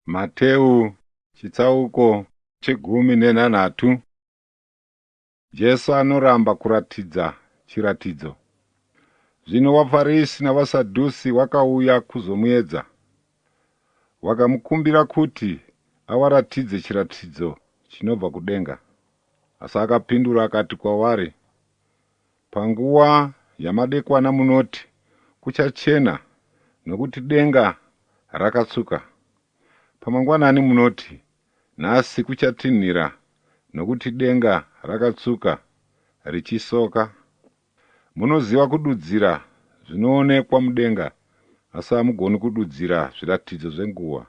Mateu chitsauko chegumi nenhanhatu. Jesu anoramba kuratidza chiratidzo. Zvino vaFarisi navaSadhusi vakauya kuzomuedza. Vakamukumbira kuti avaratidze chiratidzo chinobva kudenga. Asi akapindura akati kwavari, panguva yamadekwana munoti, kuchachena nokuti denga rakatsuka. Pamangwanani munoti, nhasi kuchatinhira nokuti denga rakatsuka richisoka. Munoziva kududzira zvinoonekwa mudenga, asi hamugoni kududzira zviratidzo zvenguva.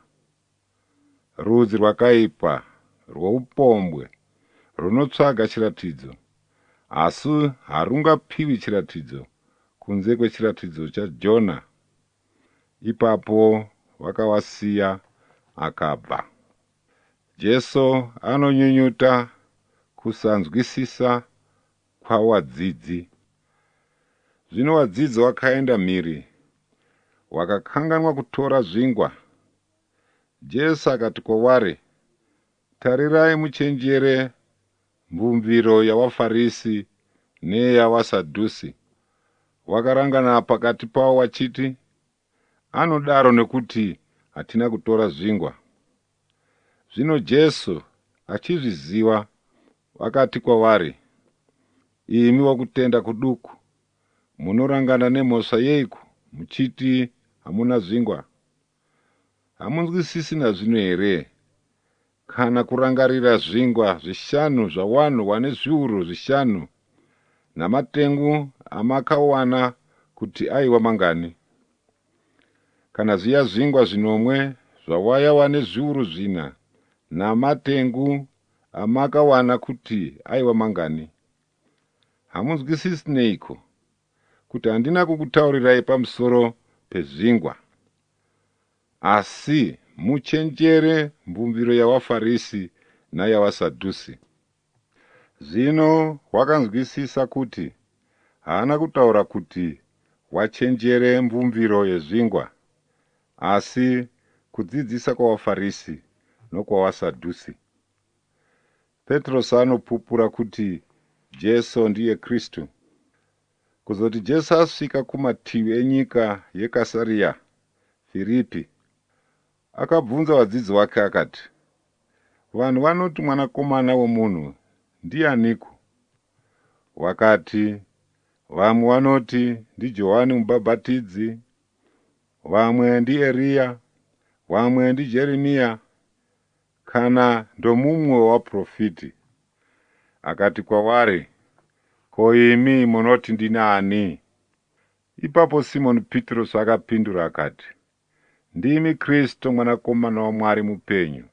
Rudzi rwakaipa rwoupombwe runotsvaga chiratidzo, asi harungapiwi chiratidzo kunze kwechiratidzo chaJona. Ipapo vakavasiya akabva. Jesu anonyunyuta kusanzwisisa kwavadzidzi. Zvino vadzidzi vakaenda mhiri, vakakanganwa kutora zvingwa. Jesu akati kwavari, tarirai muchenjere mbumviro yavaFarisi neyavaSadhusi. Vakarangana pakati pavo vachiti, anodaro nekuti hatina kutora zvingwa. Zvino Jesu achizviziva akati kwavari, imi wakutenda kuduku, munorangana nemhosva yeiko muchiti hamuna zvingwa? Hamunzwisisi nazvino here? Kana kurangarira zvingwa zvishanu zvawanhwa nezviuru zvishanu namatengu amakawana kuti aiva mangani? Kana zviya zvingwa zvinomwe zvawaiva nezviuru zvina namatengu amakawana kuti aiva mangani? Hamunzwisisi neiko kuti handina kukutaurirai pamusoro pezvingwa? Asi muchenjere mbumviro yavaFarisi nayavaSadhusi. Zvino wakanzwisisa kuti haana kutaura kuti wachenjere mbumviro yezvingwa, asi kudzidzisa kwavaFarisi nokwavaSadhusi. Petrosi anopupura kuti Jesu ndiye Kristu. Kuzoti Jesu asvika kumativi enyika yeKasaria Firipi, akabvunza vadzidzi vake akati, vanhu vanoti mwanakomana womunhu ndianiko? Vakati, vamwe vanoti ndiJohani Mubhabhatidzi, vamwe ndiEriya, vamwe ndiJeremiya, kana ndomumwe wavaprofiti. Akati kwavari, ko imi munoti ndinani? Ipapo Simoni Petro akapindura akati, ndimi Kristu mwanakomana waMwari mupenyu.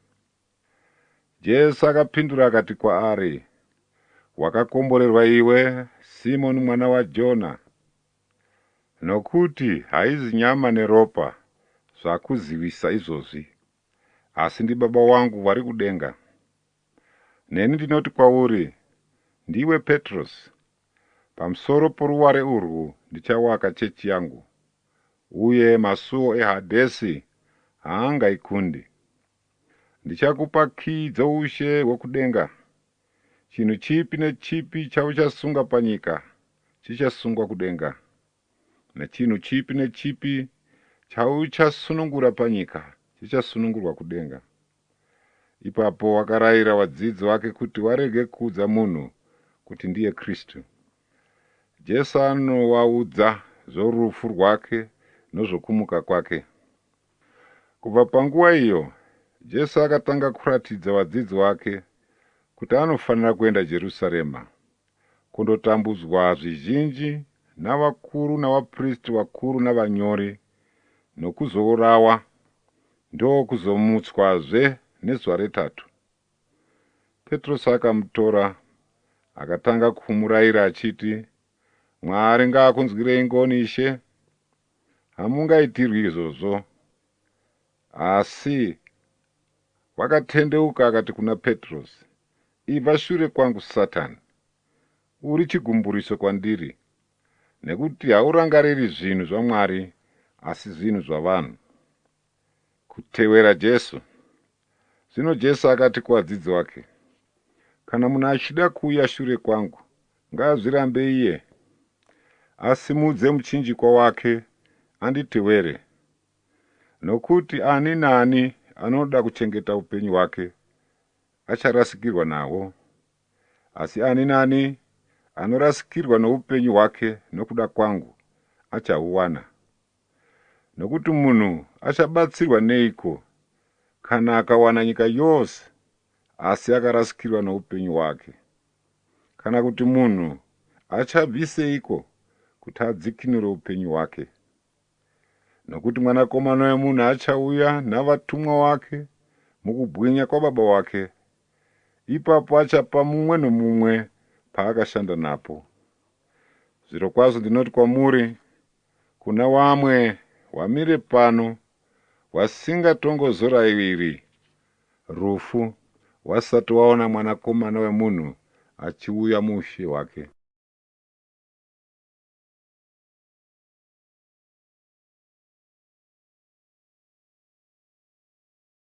Jesu akapindura akati kwaari, wakakomborerwa iwe Simoni mwana waJona, nokuti haizi nyama neropa zvakuzivisa izvozvi, asi ndiBaba wangu vari kudenga. Neni ndinoti kwauri, ndiwe Petrosi, pamusoro poruware urwu ndichawaka chechi yangu, uye masuo eHadhesi haangaikundi. Ndichakupa kii dzoushe hwokudenga. Chinhu chipi nechipi chauchasunga panyika chichasungwa kudenga, nechinhu chipi nechipi chauchasunungura panyika chichasunungurwa kudenga. Ipapo wakarayira vadzidzi vake kuti varege kuudza munhu kuti ndiye Kristu. Jesu anovaudza zvorufu rwake nozvokumuka kwake. Kubva panguva iyo, Jesu akatanga kuratidza vadzidzi vake kuti anofanira kuenda Jerusarema kundotambudzwa zvizhinji navakuru navaprista vakuru navanyori, nokuzourawa, ndokuzomutswazve nezuva retatu. Petrosi akamutora akatanga kumurayira achiti, Mwari ngaakunzwirei ngoni Ishe, hamungaitirwi izvozvo. Asi wakatendeuka akati kuna Petrosi, ibva shure kwangu Satani, uri chigumburiso kwandiri, nekuti haurangariri zvinhu zvaMwari asi zvinhu zvavanhu. Kutevera Jesu Zvino Jesu akati kuvadzidzi vake, kana munhu achida kuuya shure kwangu, ngaazvirambe iye, asimudze muchinjikwa wake anditevere. Nokuti ani naani anoda kuchengeta upenyu hwake acharasikirwa nahwo, asi ani naani anorasikirwa noupenyu hwake nokuda kwangu achahuwana. Nokuti munhu achabatsirwa neiko kana akawana nyika yose asi akarasikirwa noupenyu hwake? Kana kuti munhu achabviseiko kuti adzikinure upenyu hwake? Nokuti Mwanakomana weMunhu achauya navatumwa wake mukubwinya kwaBaba wake, ipapo achapa mumwe nomumwe paakashanda napo. Zvirokwazvo ndinoti kwamuri, kuna vamwe wamire pano wasingatongozorayiri rufu wasati waona Mwanakomana weMunhu achiuya muushe hwake.